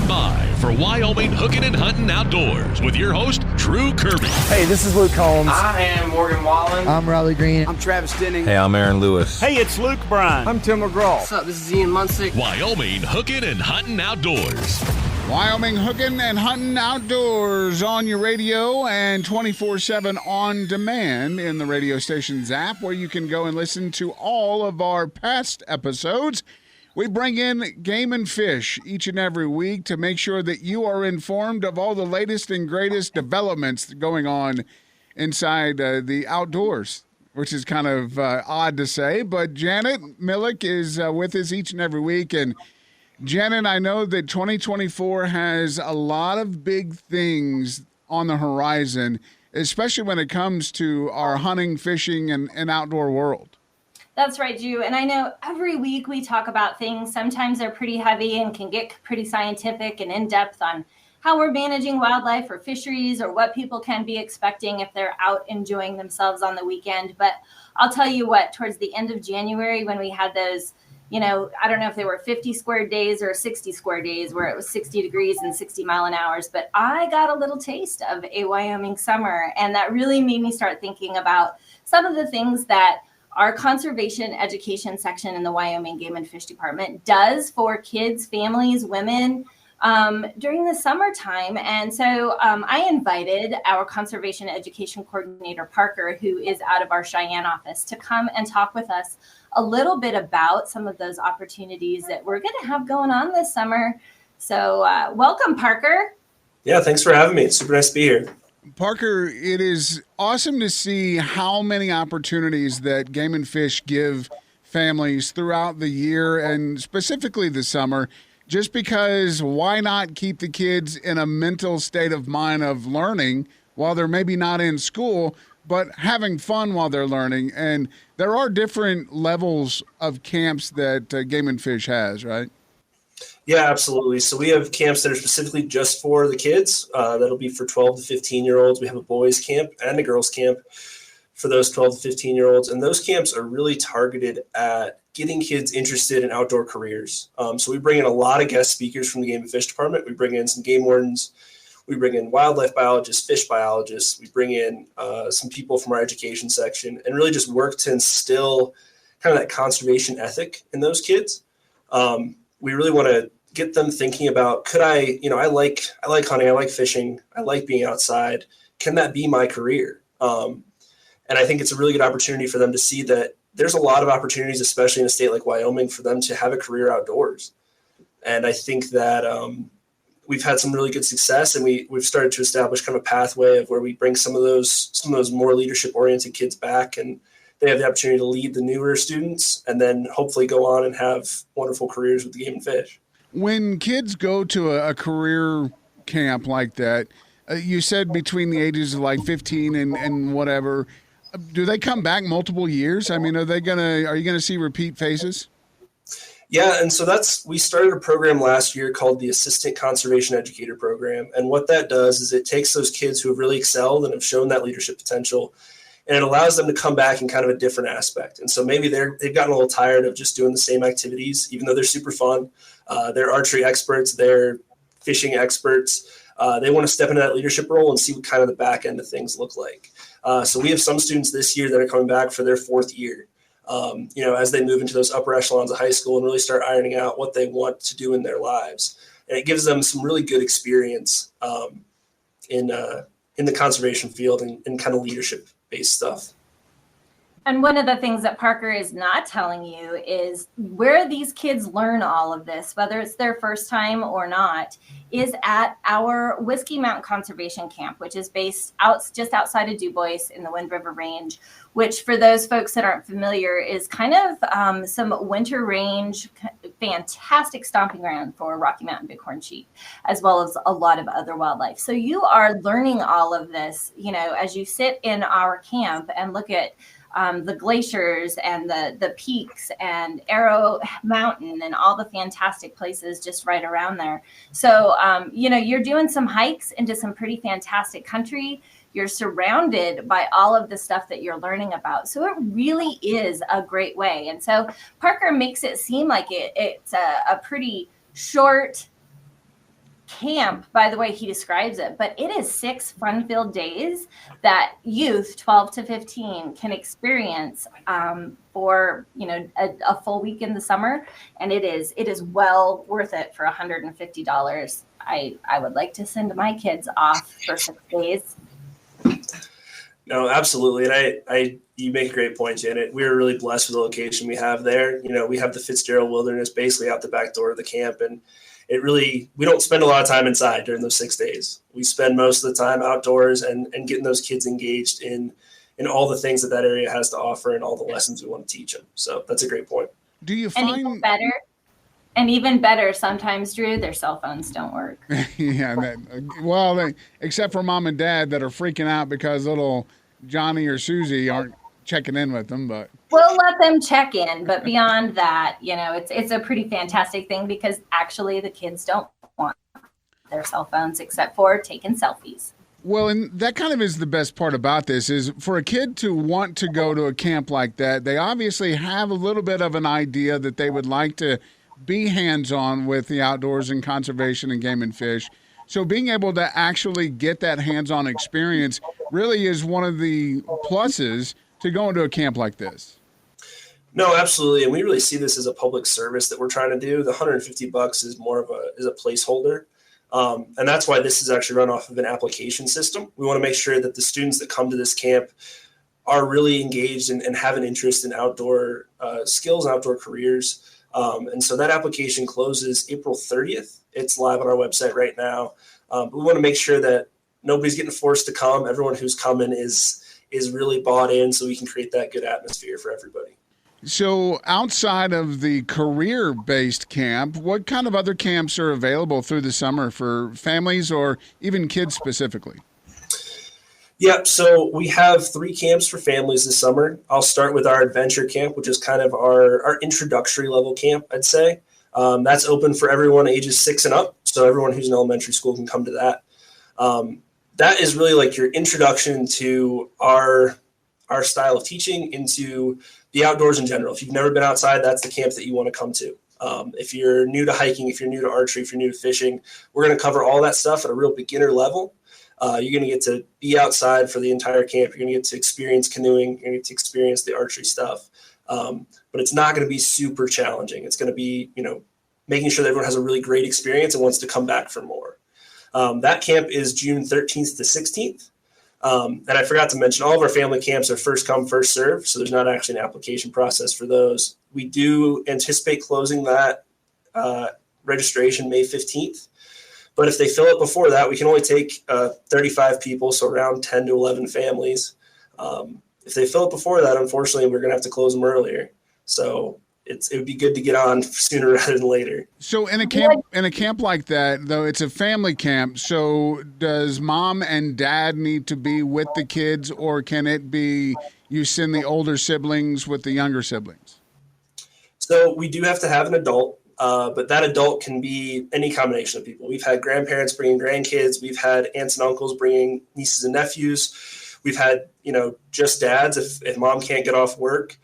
by for Wyoming Hookin Huntin Outdoors with your host, Drew Kirby. Hey, this is Luke Combs. I am Morgan Wallen. I'm Riley Green. I'm Travis Denning. Hey, I'm Aaron Lewis. Hey, it's Luke Bryan. I'm Tim McGraw. What's up? This is Ian Munsick. Wyoming Hookin Huntin Outdoors. Wyoming Hookin Huntin Outdoors on your radio and 24/7 on demand in the radio station's app, where you can go and listen to all of our past episodes. We bring in game and fish each and every week to make sure that you are informed of all the latest and greatest developments going on inside the outdoors, which is kind of odd to say. But Janet Millick is with us each and every week. And Janet, I know that 2024 has a lot of big things on the horizon, especially when it comes to our hunting, fishing, and outdoor world. That's right, Drew. And I know every week we talk about things. Sometimes they're pretty heavy and can get pretty scientific and in-depth on how we're managing wildlife or fisheries or what people can be expecting if they're out enjoying themselves on the weekend. But I'll tell you what, towards the end of January, when we had those, I don't know if they were 50 square days or 60 square days where it was 60 degrees and 60 mile an hour, but I got a little taste of a Wyoming summer. And that really made me start thinking about some of the things that our conservation education section in the Wyoming Game and Fish Department does for kids, families, women during the summertime. And so I invited our conservation education coordinator, Parker, who is out of our Cheyenne office, to come and talk with us a little bit about some of those opportunities that we're going to have going on this summer. So welcome, Parker. Yeah, thanks for having me. It's super nice to be here. Parker, it is awesome to see how many opportunities that Game and Fish give families throughout the year and specifically the summer, just because why not keep the kids in a mental state of mind of learning while they're maybe not in school, but having fun while they're learning. And there are different levels of camps that Game and Fish has, right? Yeah, absolutely. So we have camps that are specifically just for the kids. That'll be for 12 to 15-year-olds. We have a boys camp and a girls camp for those 12 to 15-year-olds. And those camps are really targeted at getting kids interested in outdoor careers. So we bring in a lot of guest speakers from the Game and Fish Department. We bring in some game wardens. We bring in wildlife biologists, fish biologists. We bring in some people from our education section and really just work to instill kind of that conservation ethic in those kids. We really want to get them thinking about, could I like hunting, I like fishing, I like being outside. Can that be my career? And I think it's a really good opportunity for them to see that there's a lot of opportunities, especially in a state like Wyoming, for them to have a career outdoors. And I think that we've had some really good success, and we've started to establish kind of a pathway of where we bring some of those more leadership oriented kids back, and they have the opportunity to lead the newer students and then hopefully go on and have wonderful careers with the Game and Fish. When kids go to a career camp like that, you said between the ages of like 15 and whatever, do they come back multiple years? I mean, are you gonna see repeat faces? Yeah, and so we started a program last year called the Assistant Conservation Educator Program. And what that does is it takes those kids who have really excelled and have shown that leadership potential, and it allows them to come back in kind of a different aspect. And so maybe they've gotten a little tired of just doing the same activities, even though they're super fun. They're archery experts, they're fishing experts. They want to step into that leadership role and see what kind of the back end of things look like. So we have some students this year that are coming back for their fourth year, as they move into those upper echelons of high school and really start ironing out what they want to do in their lives. And it gives them some really good experience in the conservation field and kind of leadership-based stuff. And one of the things that Parker is not telling you is where these kids learn all of this, whether it's their first time or not, is at our Whiskey Mountain Conservation Camp, which is based just outside of DuBois in the Wind River Range, which for those folks that aren't familiar is kind of some winter range, fantastic stomping ground for Rocky Mountain bighorn sheep, as well as a lot of other wildlife. So you are learning all of this, as you sit in our camp and look at the glaciers and the peaks and Arrow Mountain and all the fantastic places just right around there. So, you're doing some hikes into some pretty fantastic country. You're surrounded by all of the stuff that you're learning about. So it really is a great way. And so Parker makes it seem like it's a pretty short camp, by the way he describes it, but it is 6 fun-filled days that youth 12 to 15 can experience for a full week in the summer, and it is well worth it for $150. I would like to send my kids off for 6 days. No, absolutely. And I you make a great point, Janet. We were really blessed with the location we have there. We have the Fitzgerald Wilderness basically out the back door of the camp, and we don't spend a lot of time inside during those 6 days. We spend most of the time outdoors and getting those kids engaged in all the things that area has to offer and all the lessons we want to teach them. So that's a great point. Do you find even better sometimes, Drew, their cell phones don't work. Yeah. Except for mom and dad that are freaking out because little Johnny or Susie aren't checking in with them, but we'll let them check in. But beyond that, it's a pretty fantastic thing because actually the kids don't want their cell phones except for taking selfies. Well, and that kind of is the best part about this is for a kid to want to go to a camp like that, they obviously have a little bit of an idea that they would like to be hands-on with the outdoors and conservation and game and fish. So being able to actually get that hands-on experience really is one of the pluses to go into a camp like this. No, absolutely. And we really see this as a public service that we're trying to do. The $150 is more of a placeholder. And that's why this is actually run off of an application system. We want to make sure that the students that come to this camp are really engaged and have an interest in outdoor skills and outdoor careers. And so that application closes April 30th. It's live on our website right now. But we want to make sure that nobody's getting forced to come. Everyone who's coming is really bought in so we can create that good atmosphere for everybody. So outside of the career-based camp, what kind of other camps are available through the summer for families or even kids specifically? Yeah, so we have 3 camps for families this summer. I'll start with our adventure camp, which is kind of our introductory level camp, I'd say. That's open for everyone ages 6 and up, so everyone who's in elementary school can come to that. That is really like your introduction to our style of teaching into the outdoors in general. If you've never been outside, that's the camp that you want to come to. If you're new to hiking, if you're new to archery, if you're new to fishing, we're going to cover all that stuff at a real beginner level. You're going to get to be outside for the entire camp. You're going to get to experience canoeing. You're going to get to experience the archery stuff. But it's not going to be super challenging. It's going to be, making sure that everyone has a really great experience and wants to come back for more. That camp is June 13th to 16th. And I forgot to mention all of our family camps are first come, first serve. So there's not actually an application process for those. We do anticipate closing that registration May 15th. But if they fill it before that, we can only take 35 people, so around 10 to 11 families. If they fill it before that, unfortunately, we're going to have to close them earlier. So it would be good to get on sooner rather than later. So in a camp like that, though, it's a family camp. So does mom and dad need to be with the kids, or can it be you send the older siblings with the younger siblings? So we do have to have an adult. But that adult can be any combination of people. We've had grandparents bringing grandkids. We've had aunts and uncles bringing nieces and nephews. We've had, just dads, if mom can't get off work,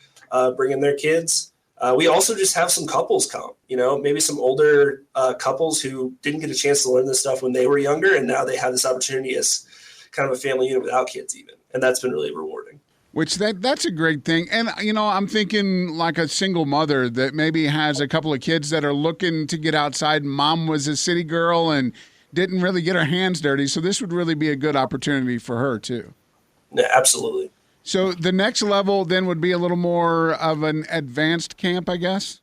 bringing their kids. We also just have some couples come, maybe some older couples who didn't get a chance to learn this stuff when they were younger, and now they have this opportunity as kind of a family unit without kids even. And that's been really rewarding. Which that's a great thing. And, I'm thinking like a single mother that maybe has a couple of kids that are looking to get outside. Mom was a city girl and didn't really get her hands dirty. So this would really be a good opportunity for her too. Yeah, absolutely. So the next level then would be a little more of an advanced camp, I guess?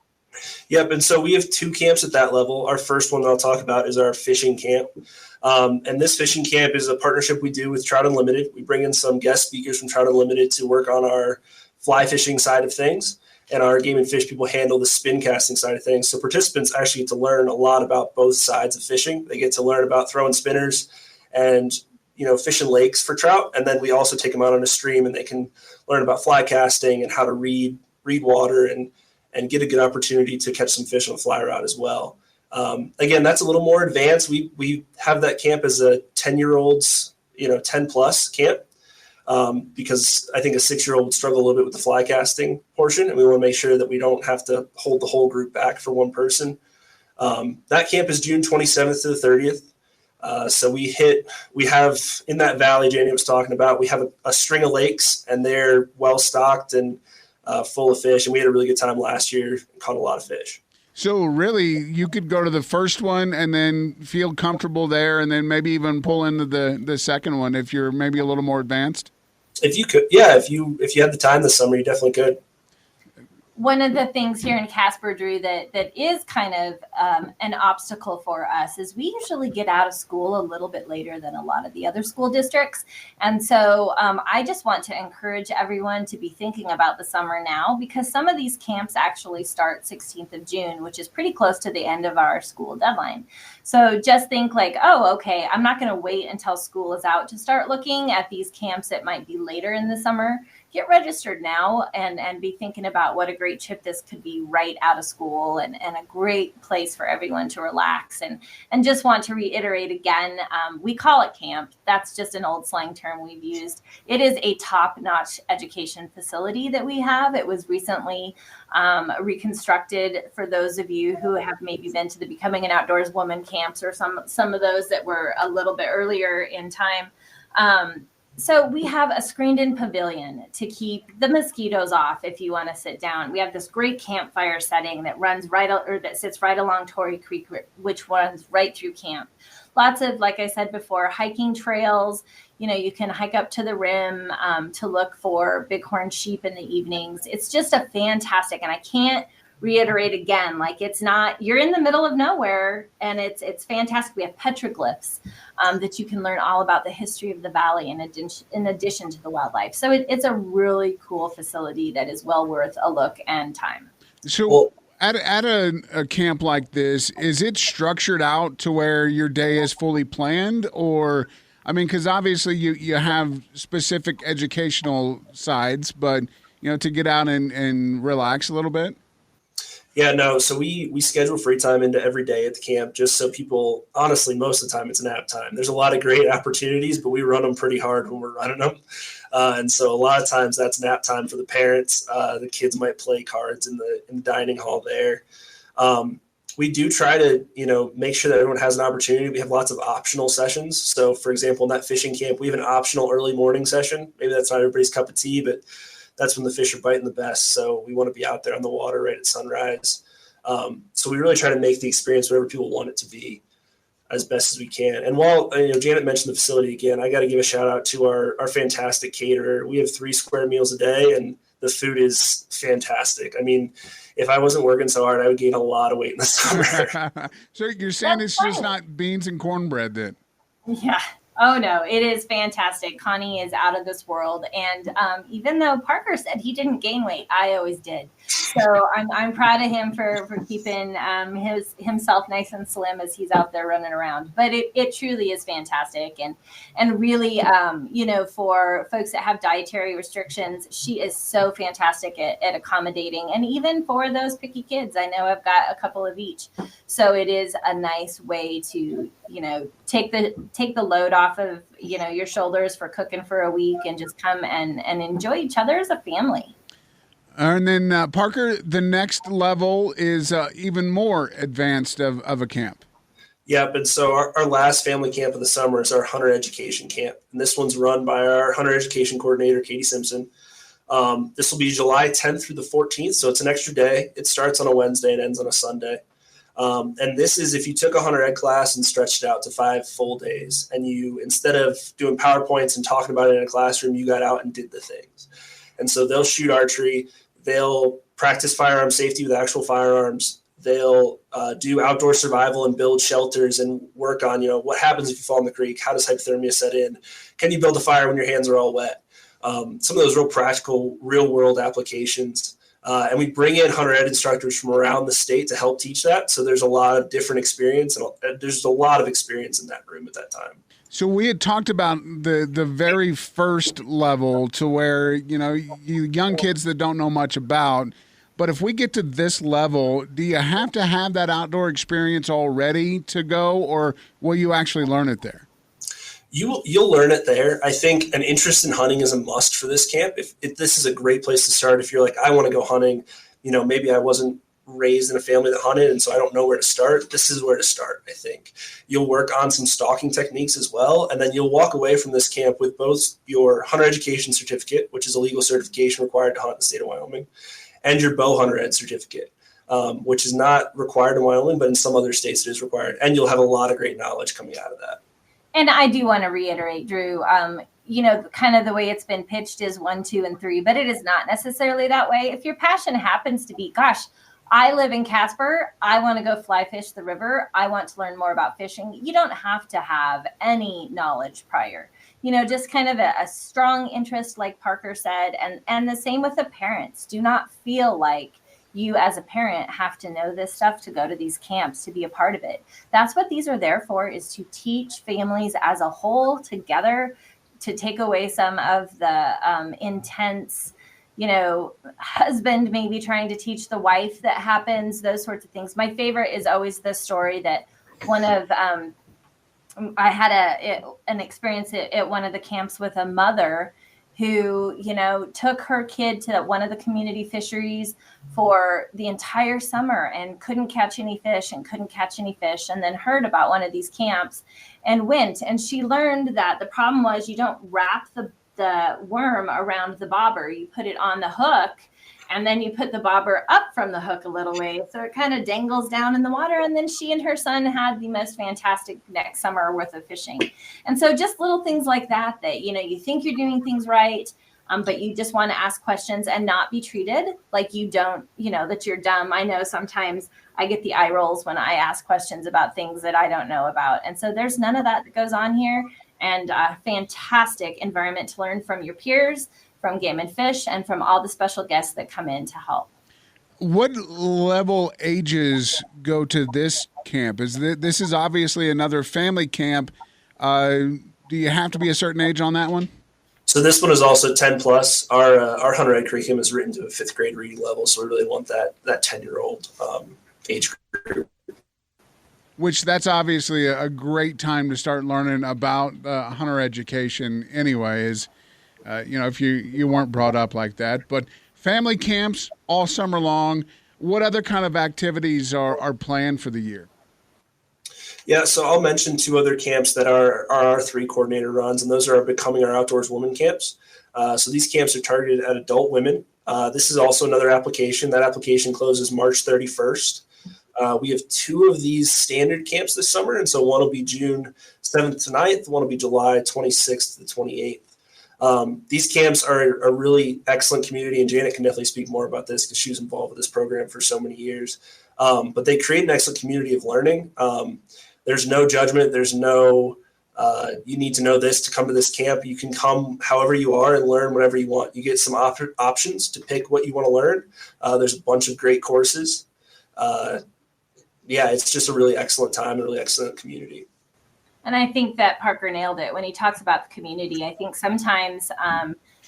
Yep. And so we have 2 camps at that level. Our first one that I'll talk about is our fishing camp. And this fishing camp is a partnership we do with Trout Unlimited. We bring in some guest speakers from Trout Unlimited to work on our fly fishing side of things, and our game and fish people handle the spin casting side of things. So participants actually get to learn a lot about both sides of fishing. They get to learn about throwing spinners and, fishing lakes for trout. And then we also take them out on a stream, and they can learn about fly casting and how to read water and get a good opportunity to catch some fish on a fly rod as well. Again, that's a little more advanced. We have that camp as a 10-year-olds, 10 plus camp, because I think a 6-year-old would struggle a little bit with the fly casting portion, and we want to make sure that we don't have to hold the whole group back for one person. That camp is June 27th to the 30th. So we have in that valley Janie was talking about, we have a string of lakes, and they're well stocked and full of fish. And we had a really good time last year and caught a lot of fish. So really, you could go to the first one and then feel comfortable there, and then maybe even pull into the second one if you're maybe a little more advanced. If you could, yeah, if you had the time this summer, you definitely could. One of the things here in Casper, Drew, that is kind of an obstacle for us is we usually get out of school a little bit later than a lot of the other school districts. And so I just want to encourage everyone to be thinking about the summer now, because some of these camps actually start 16th of June, which is pretty close to the end of our school deadline. So just think like, oh, okay, I'm not going to wait until school is out to start looking at these camps that might be later in the summer. Get registered now and be thinking about what a great trip this could be right out of school, and a great place for everyone to relax. And just want to reiterate again, we call it camp. That's just an old slang term we've used. It is a top-notch education facility that we have. It was recently reconstructed for those of you who have maybe been to the Becoming an Outdoors Woman camps, or some of those that were a little bit earlier in time. So we have a screened-in pavilion to keep the mosquitoes off if you want to sit down. We have this great campfire setting that that sits right along Torrey Creek, which runs right through camp. Lots of, like I said before, hiking trails. You know, you can hike up to the rim to look for bighorn sheep in the evenings. It's just a fantastic, and I can't reiterate again, like it's not, you're in the middle of nowhere, and it's fantastic. We have petroglyphs that you can learn all about the history of the valley in addition to the wildlife. So it's a really cool facility that is well worth a look and time. So at a camp like this, is it structured out to where your day is fully planned? Or, I mean, because obviously you have specific educational sides, but, you know, to get out and relax a little bit? Yeah, no. So we schedule free time into every day at the camp, just so people, honestly, most of the time it's nap time. There's a lot of great opportunities, but we run them pretty hard when we're running them. And so a lot of times that's nap time for the parents. The kids might play cards in the dining hall there. We do try to, make sure that everyone has an opportunity. We have lots of optional sessions. So for example, in that fishing camp, we have an optional early morning session. Maybe that's not everybody's cup of tea, but that's when the fish are biting the best. So we want to be out there on the water right at sunrise. So we really try to make the experience whatever people want it to be as best as we can. And while, Janet mentioned the facility again, I got to give a shout out to our fantastic caterer. We have 3 square meals a day, and the food is fantastic. I mean, if I wasn't working so hard, I would gain a lot of weight in the summer. So you're saying it's just not beans and cornbread then? Yeah. Oh, no, it is fantastic. Connie is out of this world. And even though Parker said he didn't gain weight, I always did. So I'm proud of him for keeping himself nice and slim as he's out there running around. But it truly is fantastic. And really, for folks that have dietary restrictions, she is so fantastic at accommodating. And even for those picky kids, I know I've got a couple of each. So it is a nice way to, take the load off of, your shoulders for cooking for a week, and just come and enjoy each other as a family. And then, Parker, the next level is even more advanced of a camp. Yep. And so our last family camp of the summer is our hunter education camp. And this one's run by our hunter education coordinator, Katie Simpson. This will be July 10th through the 14th. So it's an extra day. It starts on a Wednesday and ends on a Sunday. And this is if you took a hunter ed class and stretched it out to 5 full days, and you, instead of doing PowerPoints and talking about it in a classroom, you got out and did the things. And so they'll shoot archery. They'll practice firearm safety with actual firearms. They'll do outdoor survival and build shelters and work on, what happens if you fall in the creek? How does hypothermia set in? Can you build a fire when your hands are all wet? Some of those real practical, real world applications. And we bring in hunter ed instructors from around the state to help teach that. So there's a lot of different experience, and there's a lot of experience in that room at that time. So we had talked about the very first level to where, you young kids that don't know much about. But if we get to this level, do you have to have that outdoor experience already to go, or will you actually learn it there? You'll learn it there. I think an interest in hunting is a must for this camp. If this is a great place to start, if you're like, I want to go hunting, maybe I wasn't raised in a family that hunted, and so I don't know where to start. This is where to start, I think. You'll work on some stalking techniques as well, and then you'll walk away from this camp with both your hunter education certificate, which is a legal certification required to hunt in the state of Wyoming, and your bow hunter ed certificate, which is not required in Wyoming, but in some other states it is required. And you'll have a lot of great knowledge coming out of that. And I do want to reiterate, Drew, kind of the way it's been pitched is 1, 2, and 3, but it is not necessarily that way. If your passion happens to be, gosh, I live in Casper, I want to go fly fish the river, I want to learn more about fishing, you don't have to have any knowledge prior. Just kind of a strong interest, like Parker said, and the same with the parents. Do not feel like you as a parent have to know this stuff to go to these camps, to be a part of it. That's what these are there for, is to teach families as a whole together, to take away some of the intense, husband maybe trying to teach the wife that happens, those sorts of things. My favorite is always the story that one of, I had an experience at one of the camps with a mother who, took her kid to one of the community fisheries for the entire summer and couldn't catch any fish, and then heard about one of these camps and went. And she learned that the problem was you don't wrap the worm around the bobber. You put it on the hook, and then you put the bobber up from the hook a little way, so it kind of dangles down in the water. And then she and her son had the most fantastic next summer worth of fishing. And so just little things like that, you think you're doing things right, but you just want to ask questions and not be treated like you don't, that you're dumb. I know sometimes I get the eye rolls when I ask questions about things that I don't know about. And so there's none of that goes on here, and a fantastic environment to learn from your peers, from Game and Fish, and from all the special guests that come in to help. What level ages go to this camp? This is obviously another family camp. Do you have to be a certain age on that one? So this one is also 10 plus. Our hunter ed curriculum is written to a 5th grade reading level, so we really want that 10-year-old age group. Which that's obviously a great time to start learning about hunter education anyway, is if you weren't brought up like that. But family camps all summer long. What other kind of activities are planned for the year? Yeah, so I'll mention 2 other camps that are our 3 coordinator runs, and those are Becoming Our Outdoors Women camps. So these camps are targeted at adult women. This is also another application. That application closes March 31st. We have 2 of these standard camps this summer, and so one will be June 7th to 9th, one will be July 26th to 28th. These camps are a really excellent community, and Janet can definitely speak more about this because she was involved with this program for so many years. But they create an excellent community of learning. There's no judgment. There's no, you need to know this to come to this camp. You can come however you are and learn whatever you want. You get some options to pick what you want to learn. There's a bunch of great courses. It's just a really excellent time, a really excellent community. And I think that Parker nailed it when he talks about the community. I think sometimes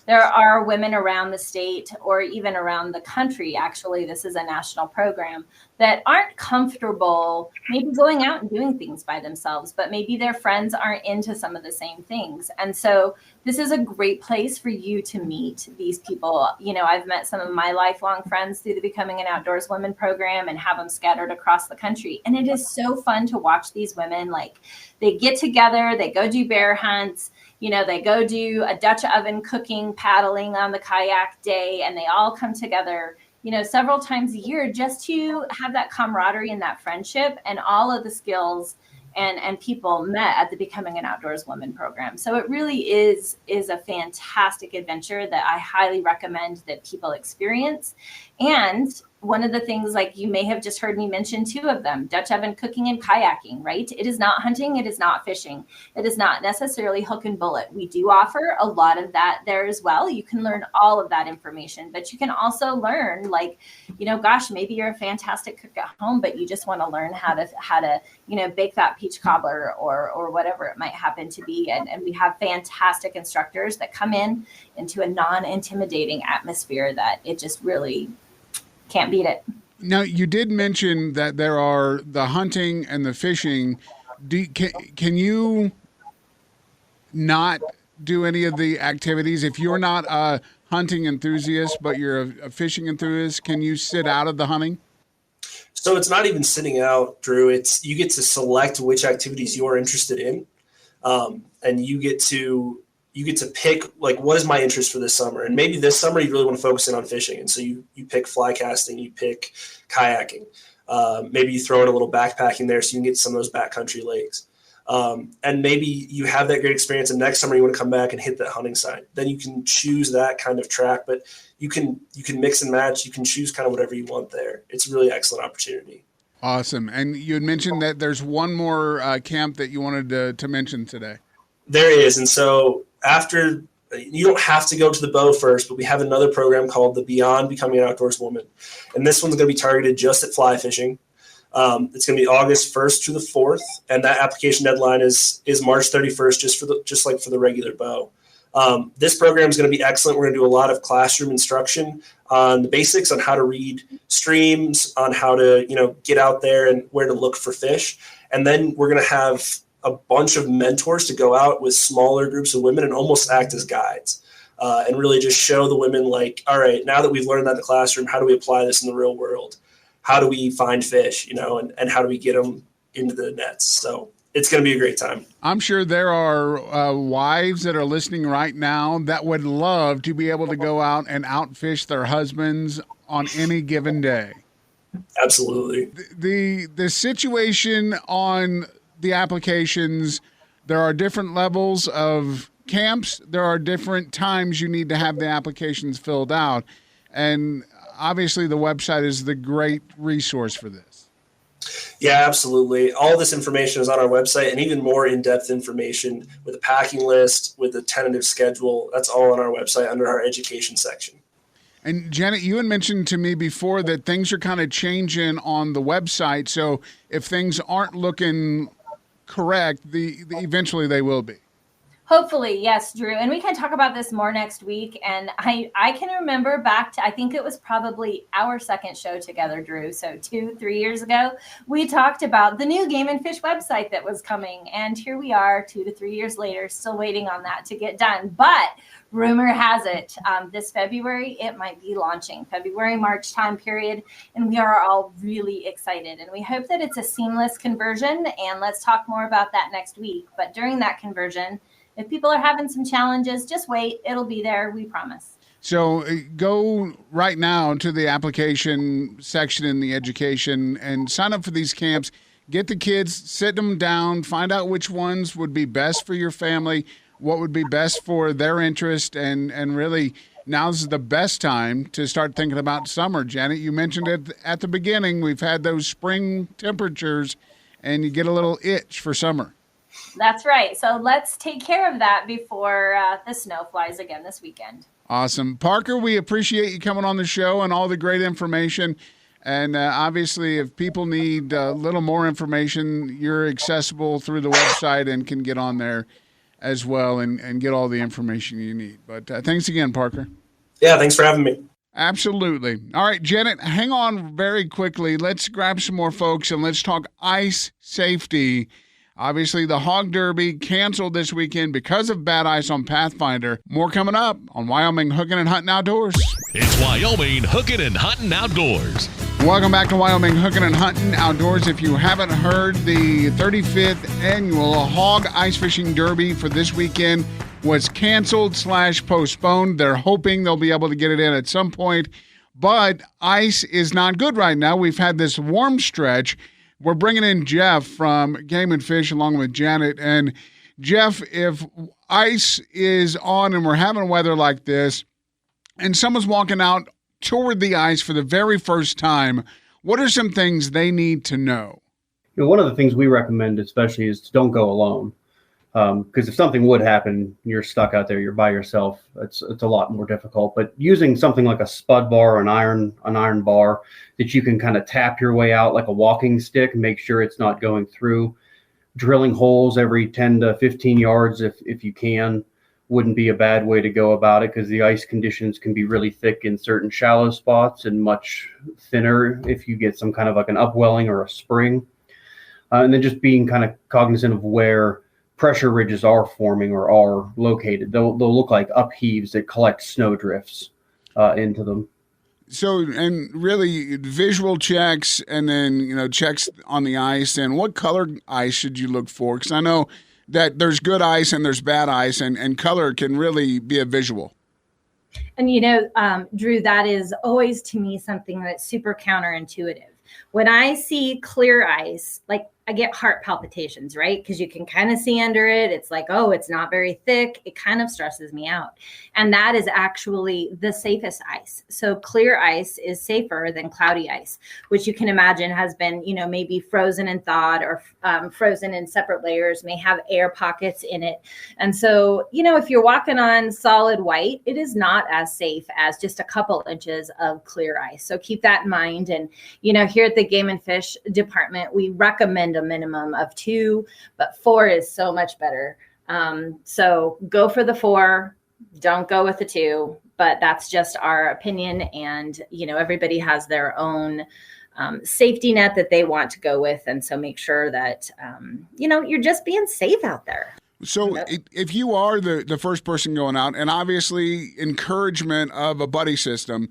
there are women around the state or even around the country, actually, this is a national program, that aren't comfortable maybe going out and doing things by themselves, but maybe their friends aren't into some of the same things. And so this is a great place for you to meet these people. I've met some of my lifelong friends through the Becoming an Outdoors Women program and have them scattered across the country. And it is so fun to watch these women, like they get together, they go do bear hunts, they go do a Dutch oven cooking, paddling on the kayak day, and they all come together, several times a year just to have that camaraderie and that friendship, and all of the skills and people met at the Becoming an Outdoors Woman program. So it really is a fantastic adventure that I highly recommend that people experience. And one of the things, like you may have just heard me mention 2 of them, Dutch oven cooking and kayaking, right? It is not hunting. It is not fishing. It is not necessarily hook and bullet. We do offer a lot of that there as well. You can learn all of that information, but you can also learn, like, maybe you're a fantastic cook at home, but you just want to learn how to bake that peach cobbler or whatever it might happen to be. And we have fantastic instructors that come into a non-intimidating atmosphere that it just really can't beat it. Now, you did mention that there are the hunting and the fishing. Can you not do any of the activities? If you're not a hunting enthusiast, but you're a fishing enthusiast, can you sit out of the hunting? So it's not even sitting out, Drew. It's you get to select which activities you're interested in, and you get to pick like what is my interest for this summer. And maybe this summer you really want to focus in on fishing, and so you pick fly casting, you pick kayaking. Maybe you throw in a little backpacking there so you can get some of those backcountry lakes. And maybe you have that great experience, and next summer you want to come back and hit that hunting side. Then you can choose that kind of track, but you can mix and match. You can choose kind of whatever you want there. It's a really excellent opportunity. Awesome. And you had mentioned that there's one more camp that you wanted to mention today. There is. And so after, you don't have to go to the bow first, but we have another program called the Beyond Becoming an Outdoors Woman. And this one's going to be targeted just at fly fishing. It's going to be August 1st through the 4th. And that application deadline is March 31st, just like for the regular bow. This program is going to be excellent. We're going to do a lot of classroom instruction on the basics on how to read streams, on how to, get out there and where to look for fish. And then we're going to have a bunch of mentors to go out with smaller groups of women and almost act as guides, and really just show the women like, all right, now that we've learned that in the classroom, how do we apply this in the real world? How do we find fish, and how do we get them into the nets? So it's going to be a great time. I'm sure there are wives that are listening right now that would love to be able to go out and outfish their husbands on any given day. Absolutely. The situation on the applications, there are different levels of camps. There are different times you need to have the applications filled out. And obviously the website is the great resource for this. Yeah, absolutely. All this information is on our website, and even more in-depth information with a packing list, with a tentative schedule. That's all on our website under our education section. And Janet, you had mentioned to me before that things are kind of changing on the website. So if things aren't looking correct, eventually they will be. Hopefully, yes, Drew. And we can talk about this more next week. And I can remember back to, I think it was probably our second show together, Drew. So 2-3 years ago, we talked about the new Game and Fish website that was coming. And here we are 2 to 3 years later, still waiting on that to get done. But rumor has it, this February, it might be launching, February, March time period. And we are all really excited. And we hope that it's a seamless conversion. And let's talk more about that next week. But during that conversion, if people are having some challenges, just wait. It'll be there. We promise. So go right now to the application section in the education and sign up for these camps. Get the kids, sit them down, find out which ones would be best for your family, what would be best for their interest, and really now's the best time to start thinking about summer. Janet, you mentioned it at the beginning. We've had those spring temperatures, and you get a little itch for summer. That's right. So let's take care of that before the snow flies again this weekend. Awesome. Parker, we appreciate you coming on the show and all the great information. And obviously, if people need a little more information, you're accessible through the website and can get on there as well and get all the information you need. But thanks again, Parker. Yeah, thanks for having me. Absolutely. All right, Janet, hang on very quickly. Let's grab some more folks and let's talk ice safety. Obviously, the Hog Derby canceled this weekend because of bad ice on Pathfinder. More coming up on Wyoming Hookin and Huntin Outdoors. It's Wyoming Hookin and Huntin Outdoors. Welcome back to Wyoming Hookin and Huntin Outdoors. If you haven't heard, the 35th annual Hog Ice Fishing Derby for this weekend was canceled / postponed. They're hoping they'll be able to get it in at some point, but ice is not good right now. We've had this warm stretch. We're bringing in Jeff from Game and Fish along with Janet. And Jeff, if ice is on and we're having weather like this and someone's walking out toward the ice for the very first time, what are some things they need to know? One of the things we recommend especially is to don't go alone. Because if something would happen, you're stuck out there, you're by yourself, it's a lot more difficult. But using something like a spud bar or an iron bar that you can kind of tap your way out like a walking stick, make sure it's not going through. Drilling holes every 10 to 15 yards if you can wouldn't be a bad way to go about it, because the ice conditions can be really thick in certain shallow spots and much thinner if you get some kind of like an upwelling or a spring. And then just being kind of cognizant of where pressure ridges are forming or are located. They'll look like upheaves that collect snow drifts into them. So, and really visual checks and then, checks on the ice. And what color ice should you look for? Because I know that there's good ice and there's bad ice, and color can really be a visual. And, Drew, that is always to me something that's super counterintuitive. When I see clear ice, like I get heart palpitations, right? Because you can kind of see under it. It's like, oh, it's not very thick. It kind of stresses me out. And that is actually the safest ice. So clear ice is safer than cloudy ice, which you can imagine has been, maybe frozen and thawed or frozen in separate layers, may have air pockets in it. And so, if you're walking on solid white, it is not as safe as just a couple inches of clear ice. So keep that in mind. And, here at the Game and Fish department, we recommend a minimum of 2, but 4 is so much better. So go for the 4, don't go with the 2, but that's just our opinion. And, everybody has their own safety net that they want to go with. And so make sure that, you're just being safe out there. So if you are the first person going out, and obviously encouragement of a buddy system,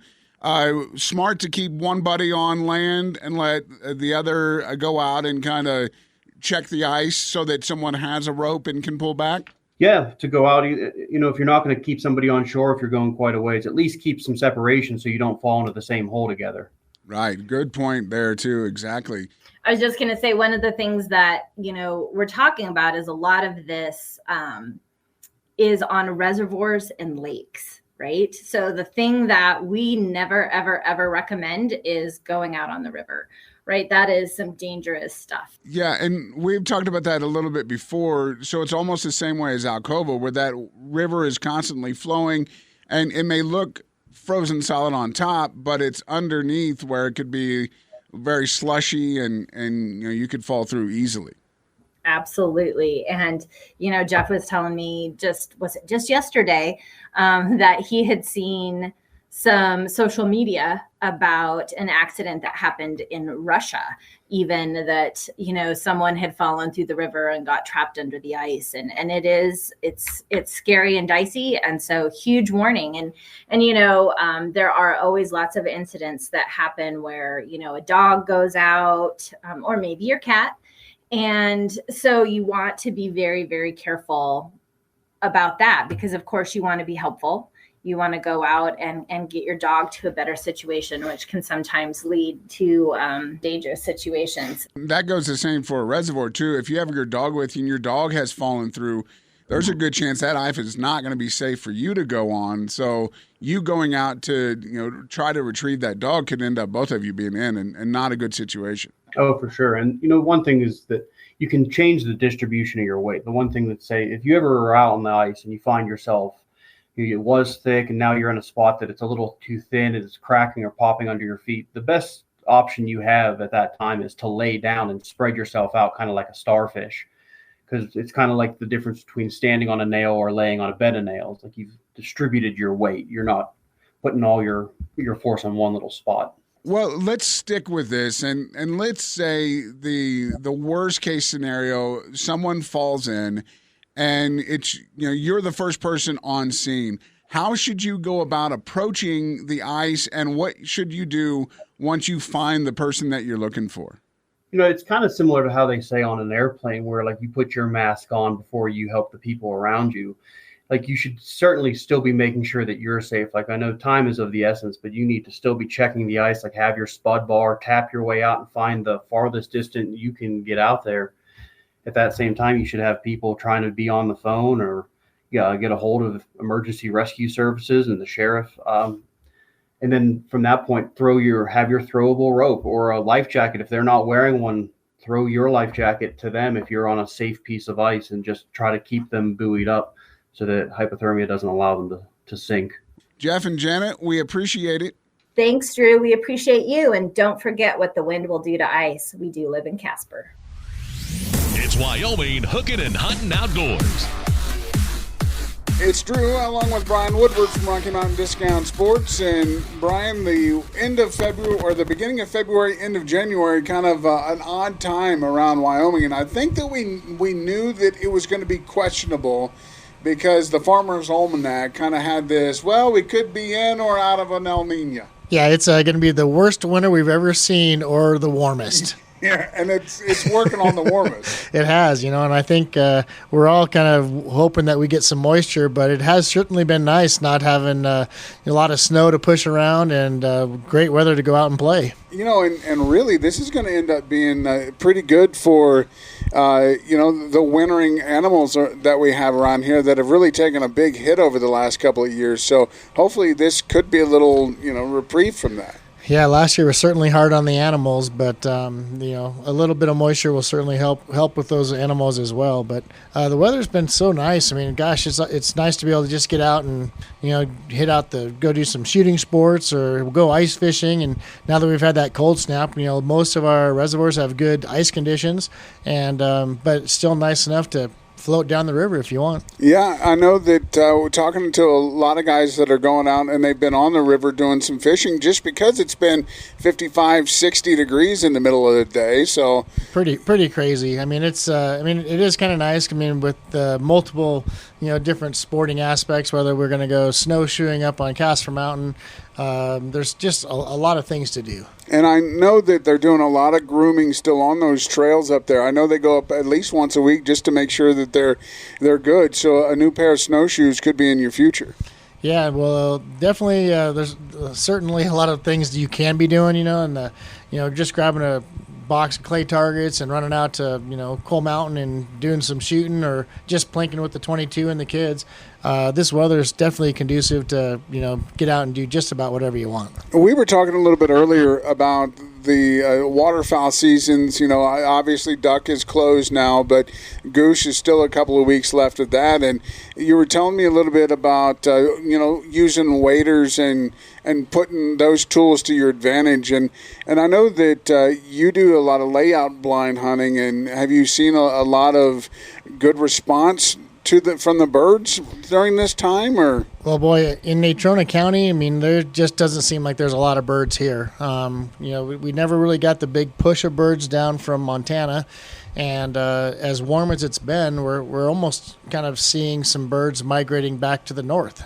smart to keep one buddy on land and let the other go out and kind of check the ice so that someone has a rope and can pull back? Yeah, to go out, if you're not going to keep somebody on shore, if you're going quite a ways, at least keep some separation so you don't fall into the same hole together. Right. Good point there, too. Exactly. I was just going to say one of the things that, we're talking about is a lot of this is on reservoirs and lakes. Right. So the thing that we never, ever, ever recommend is going out on the river. Right. That is some dangerous stuff. Yeah. And we've talked about that a little bit before. So it's almost the same way as Alcova, where that river is constantly flowing and it may look frozen solid on top, but it's underneath where it could be very slushy and you could fall through easily. Absolutely. And, Jeff was telling me just yesterday that he had seen some social media about an accident that happened in Russia, even that, someone had fallen through the river and got trapped under the ice. And it's scary and dicey. And so huge warning. And there are always lots of incidents that happen where, a dog goes out or maybe your cat. And so you want to be very, very careful about that because, of course, you want to be helpful. You want to go out and get your dog to a better situation, which can sometimes lead to dangerous situations. That goes the same for a reservoir, too. If you have your dog with you and your dog has fallen through, there's a good chance that ice is not going to be safe for you to go on. So you going out to, try to retrieve that dog could end up both of you being in and not a good situation. Oh, for sure. And, one thing is that you can change the distribution of your weight. The one thing that say, if you ever are out on the ice and you find yourself, it was thick and now you're in a spot that it's a little too thin and it's cracking or popping under your feet, the best option you have at that time is to lay down and spread yourself out kind of like a starfish. Because it's kind of like the difference between standing on a nail or laying on a bed of nails. Like you've distributed your weight. You're not putting all your force on one little spot. Well, let's stick with this, and let's say the worst case scenario, someone falls in, and it's you're the first person on scene. How should you go about approaching the ice, and what should you do once you find the person that you're looking for? It's kind of similar to how they say on an airplane, where like you put your mask on before you help the people around you. Like you should certainly still be making sure that you're safe. Like I know time is of the essence, but you need to still be checking the ice, like have your spud bar, tap your way out and find the farthest distant you can get out there. At that same time, you should have people trying to be on the phone or get a hold of emergency rescue services and the sheriff. And then from that point, have your throwable rope or a life jacket. If they're not wearing one, throw your life jacket to them if you're on a safe piece of ice and just try to keep them buoyed up so that hypothermia doesn't allow them to sink. Jeff and Janet, we appreciate it. Thanks, Drew. We appreciate you. And don't forget what the wind will do to ice. We do live in Casper. It's Wyoming Hookin Huntin Outdoors. It's Drew, along with Brian Woodward from Rocky Mountain Discount Sports. And Brian, the end of February or the beginning of February, end of January, kind of an odd time around Wyoming. And I think that we knew that it was going to be questionable because the Farmer's Almanac kind of had this, well, we could be in or out of an El Nino. Yeah, it's going to be the worst winter we've ever seen or the warmest. Yeah, and it's working on the warmest. It has, and I think we're all kind of hoping that we get some moisture, but it has certainly been nice not having a lot of snow to push around and great weather to go out and play. And really this is going to end up being pretty good for, the wintering animals that we have around here that have really taken a big hit over the last couple of years. So hopefully this could be a little, reprieve from that. Yeah, last year was certainly hard on the animals, but a little bit of moisture will certainly help with those animals as well. But the weather's been so nice. I mean, gosh, it's nice to be able to just get out and go do some shooting sports or go ice fishing. And now that we've had that cold snap, most of our reservoirs have good ice conditions, and but it's still nice enough to float down the river if you want. Yeah, I know that we're talking to a lot of guys that are going out and they've been on the river doing some fishing just because it's been 55, 60 degrees in the middle of the day. So pretty crazy. I mean, it is kind of nice. I mean, with multiple, different sporting aspects, whether we're going to go snowshoeing up on Casper Mountain, there's just a lot of things to do. And I know that they're doing a lot of grooming still on those trails up there. I know they go up at least once a week just to make sure that they're good. So a new pair of snowshoes could be in your future. Yeah, well, definitely. There's certainly a lot of things you can be doing, and just grabbing a box of clay targets and running out to Coal Mountain and doing some shooting or just plinking with the 22 and the kids. This weather is definitely conducive to get out and do just about whatever you want. We were talking a little bit earlier about the waterfowl seasons. Obviously duck is closed now, but goose is still a couple of weeks left of that. And you were telling me a little bit about using waders and putting those tools to your advantage. And I know that you do a lot of layout blind hunting. And have you seen a lot of good response from the birds during this time? Or well, boy, in Natrona County, I mean, there just doesn't seem like there's a lot of birds here. We never really got the big push of birds down from Montana, and as warm as it's been, we're almost kind of seeing some birds migrating back to the north.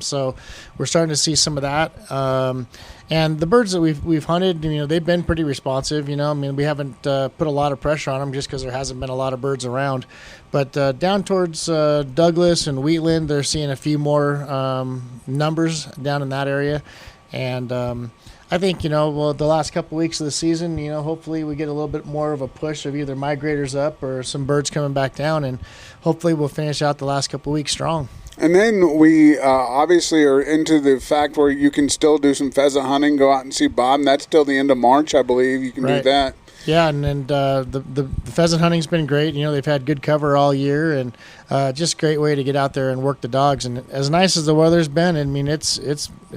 So we're starting to see some of that. And the birds that we've hunted, they've been pretty responsive. We haven't put a lot of pressure on them just because there hasn't been a lot of birds around. But down towards Douglas and Wheatland, they're seeing a few more numbers down in that area. And I think, the last couple of weeks of the season, hopefully we get a little bit more of a push of either migrators up or some birds coming back down. And hopefully we'll finish out the last couple of weeks strong. And then we obviously are into the fact where you can still do some pheasant hunting, go out and see Bob. And that's till the end of March, I believe. You can do that. Yeah, and the pheasant hunting's been great. They've had good cover all year, and just a great way to get out there and work the dogs. And as nice as the weather's been, I mean, it's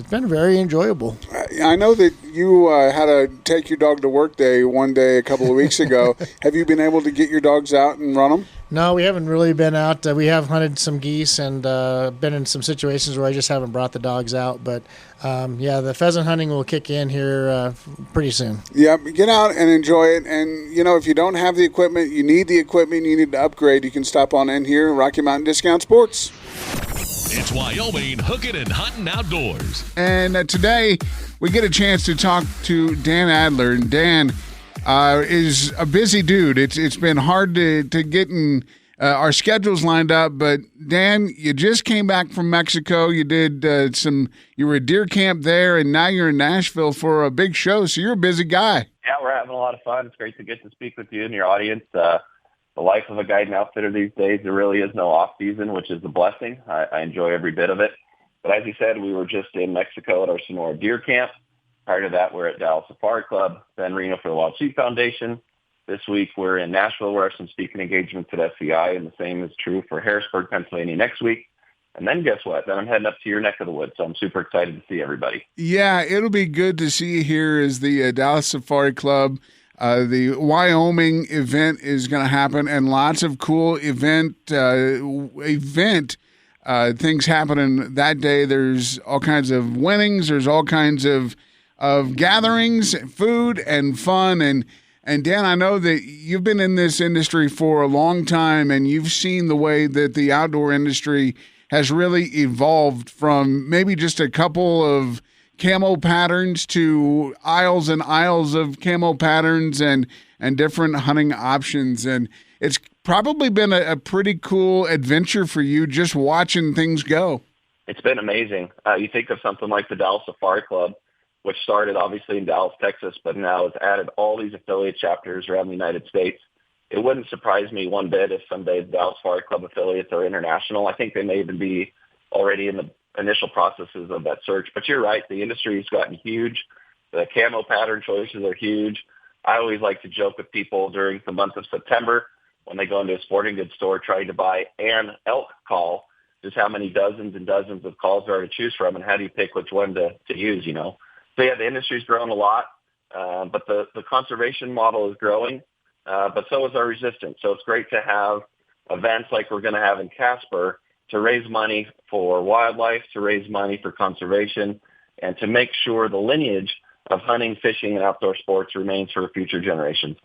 been very enjoyable. I know that you had to take your dog to work day one day a couple of weeks ago. Have you been able to get your dogs out and run them? No, we haven't really been out. We have hunted some geese and been in some situations where I just haven't brought the dogs out. But, the pheasant hunting will kick in here pretty soon. Yeah, get out and enjoy it. And, if you don't have the equipment, you need the equipment, you need to upgrade, you can stop on in here, Rocky Mountain Discount Sports. It's Wyoming Hookin and Huntin Outdoors. And today we get a chance to talk to Dan Adler. And Dan is a busy dude. It's been hard to get in our schedules lined up. But Dan, you just came back from Mexico. You did you were at deer camp there, and now you're in Nashville for a big show. So you're a busy guy. Yeah, we're having a lot of fun. It's great to get to speak with you and your audience. The life of a guide and outfitter these days, there really is no off season, which is a blessing. I enjoy every bit of it. But as you said, we were just in Mexico at our Sonora deer camp. Prior to that, we're at Dallas Safari Club, then Reno for the Wild Sheep Foundation. This week, we're in Nashville. We have some speaking engagements at SCI, and the same is true for Harrisburg, Pennsylvania next week. And then guess what? Then I'm heading up to your neck of the woods, so I'm super excited to see everybody. Yeah, it'll be good to see you here as the Dallas Safari Club. The Wyoming event is going to happen, and lots of cool event things happening that day. There's all kinds of winnings. There's all kinds of gatherings, food, and fun. And Dan, I know that you've been in this industry for a long time, and you've seen the way that the outdoor industry has really evolved from maybe just a couple of camo patterns to aisles and aisles of camo patterns and different hunting options. And it's probably been a pretty cool adventure for you just watching things go. It's been amazing. You think of something like the Dallas Safari Club, which started obviously in Dallas, Texas, but now has added all these affiliate chapters around the United States. It wouldn't surprise me one bit if someday the Dallas Safari Club affiliates are international. I think they may even be already in the initial processes of that search. But you're right, the industry has gotten huge. The camo pattern choices are huge. I always like to joke with people during the month of September when they go into a sporting goods store trying to buy an elk call, just how many dozens and dozens of calls there are to choose from, and how do you pick which one to use, you know? So, yeah, the industry's grown a lot, but the conservation model is growing. But so is our resistance. So it's great to have events like we're going to have in Casper to raise money for wildlife, to raise money for conservation, and to make sure the lineage of hunting, fishing, and outdoor sports remains for future generations.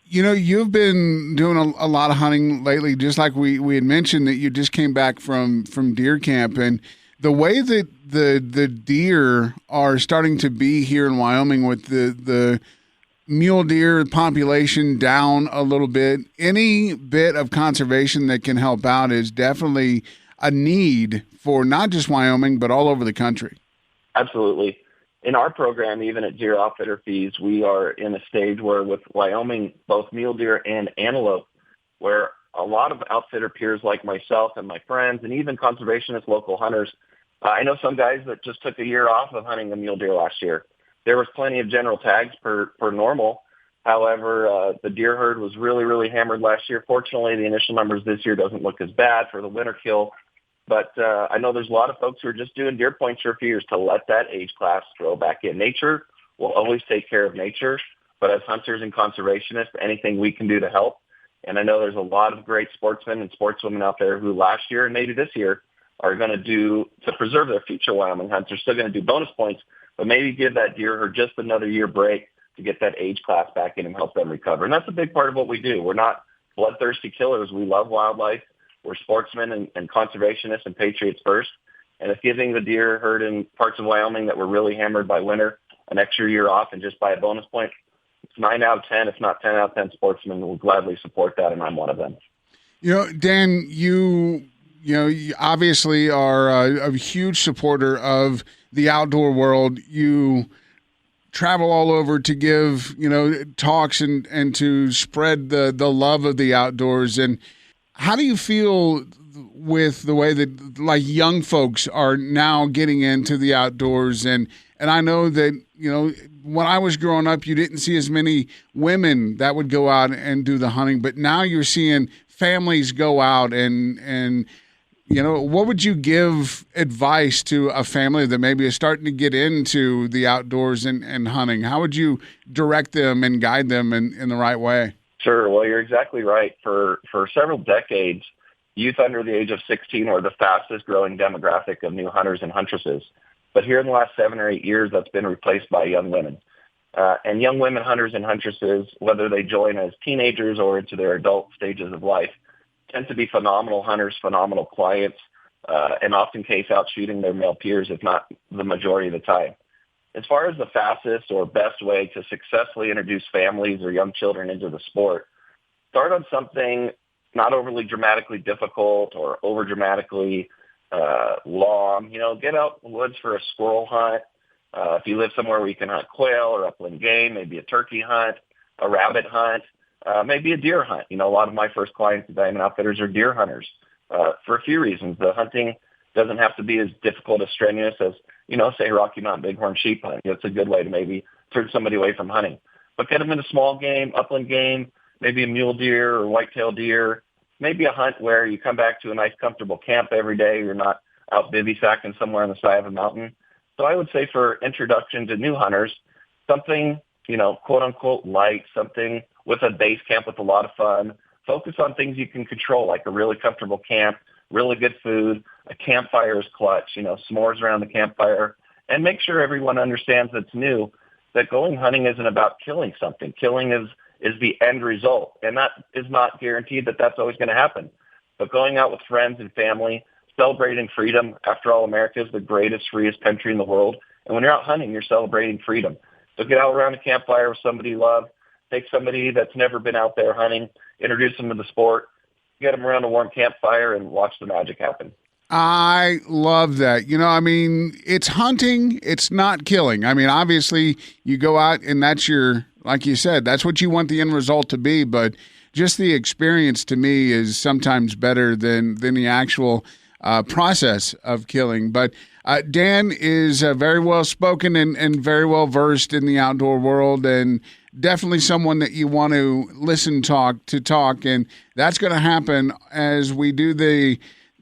You know, you've been doing a lot of hunting lately, just like we had mentioned that you just came back from deer camp. And the way that the deer are starting to be here in Wyoming with the mule deer population down a little bit, any bit of conservation that can help out is definitely a need for not just Wyoming, but all over the country. Absolutely. In our program, even at Deer Outfitter Fees, we are in a stage where with Wyoming, both mule deer and antelope, where a lot of outfitter peers like myself and my friends and even conservationists, local hunters, I know some guys that just took a year off of hunting a mule deer last year. There was plenty of general tags per normal. However, the deer herd was really, really hammered last year. Fortunately, the initial numbers this year doesn't look as bad for the winter kill. But I know there's a lot of folks who are just doing deer points for a few years to let that age class grow back in. Nature will always take care of nature. But as hunters and conservationists, anything we can do to help. And I know there's a lot of great sportsmen and sportswomen out there who last year and maybe this year are going to do, to preserve their future Wyoming hunts, they're still going to do bonus points, but maybe give that deer herd just another year break to get that age class back in and help them recover. And that's a big part of what we do. We're not bloodthirsty killers. We love wildlife. We're sportsmen and conservationists and patriots first. And if giving the deer herd in parts of Wyoming that were really hammered by winter an extra year off and just by a bonus point, it's 9 out of 10, if not 10 out of 10 sportsmen will gladly support that, and I'm one of them. You know, Dan, you obviously are a huge supporter of the outdoor world. You travel all over to give, talks and to spread the love of the outdoors. And how do you feel with the way that like young folks are now getting into the outdoors? And I know that, when I was growing up, you didn't see as many women that would go out and do the hunting, but now you're seeing families go out and what would you give advice to a family that maybe is starting to get into the outdoors and hunting? How would you direct them and guide them in the right way? Sure. Well, you're exactly right. For several decades, youth under the age of 16 are the fastest growing demographic of new hunters and huntresses. But here in the last 7 or 8 years, that's been replaced by young women. And young women hunters and huntresses, whether they join as teenagers or into their adult stages of life, tend to be phenomenal hunters, phenomenal clients, and often case out shooting their male peers, if not the majority of the time. As far as the fastest or best way to successfully introduce families or young children into the sport, start on something not overly dramatically difficult or over dramatically long. Get out in the woods for a squirrel hunt. If you live somewhere where you can hunt quail or upland game, maybe a turkey hunt, a rabbit hunt, maybe a deer hunt. A lot of my first clients at Diamond Outfitters are deer hunters for a few reasons. The hunting doesn't have to be as difficult, as strenuous as, say Rocky Mountain Bighorn sheep hunt. It's a good way to maybe turn somebody away from hunting. But get them into small game, upland game, maybe a mule deer or whitetail deer, maybe a hunt where you come back to a nice, comfortable camp every day. You're not out bivy-sacking somewhere on the side of a mountain. So I would say for introduction to new hunters, something, quote-unquote light, something with a base camp with a lot of fun. Focus on things you can control, like a really comfortable camp, really good food, a campfire is clutch, s'mores around the campfire. And make sure everyone understands that's new, that going hunting isn't about killing something. Killing is the end result. And that is not guaranteed that that's always going to happen. But going out with friends and family, celebrating freedom. After all, America is the greatest, freest country in the world. And when you're out hunting, you're celebrating freedom. So get out around a campfire with somebody you love. Take somebody that's never been out there hunting, introduce them to the sport, get them around a warm campfire, and watch the magic happen. I love that. It's hunting. It's not killing. Obviously, you go out and that's like you said, that's what you want the end result to be. But just the experience to me is sometimes better than the actual process of killing. But Dan is very well spoken and very well versed in the outdoor world, and definitely someone that you want to listen to talk. And that's going to happen as we do the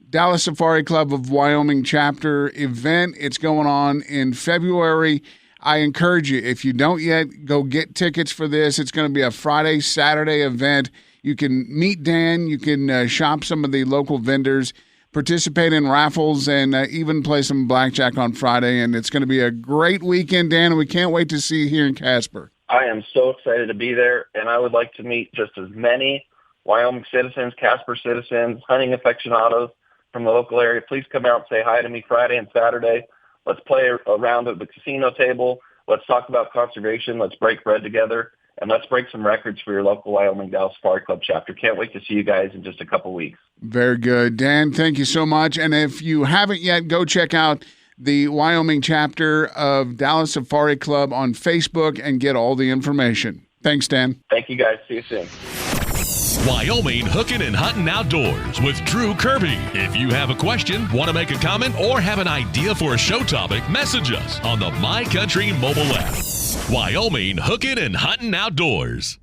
Dallas Safari Club of Wyoming chapter event. It's going on in February. I encourage you, if you don't yet, go get tickets for this. It's going to be a Friday, Saturday event. You can meet Dan. You can shop some of the local vendors, participate in raffles, and even play some blackjack on Friday. And it's going to be a great weekend, Dan, and we can't wait to see you here in Casper. I am so excited to be there, and I would like to meet just as many Wyoming citizens, Casper citizens, hunting aficionados from the local area. Please come out and say hi to me Friday and Saturday. Let's play around at the casino table. Let's talk about conservation. Let's break bread together, and let's break some records for your local Wyoming Dallas Safari Club chapter. Can't wait to see you guys in just a couple weeks. Very good. Dan, thank you so much. And if you haven't yet, go check out the Wyoming chapter of Dallas Safari Club on Facebook and get all the information. Thanks, Dan. Thank you, guys. See you soon. Wyoming Hookin and Huntin Outdoors with Drew Kirby. If you have a question, want to make a comment, or have an idea for a show topic, message us on the My Country mobile app. Wyoming Hookin and Huntin Outdoors.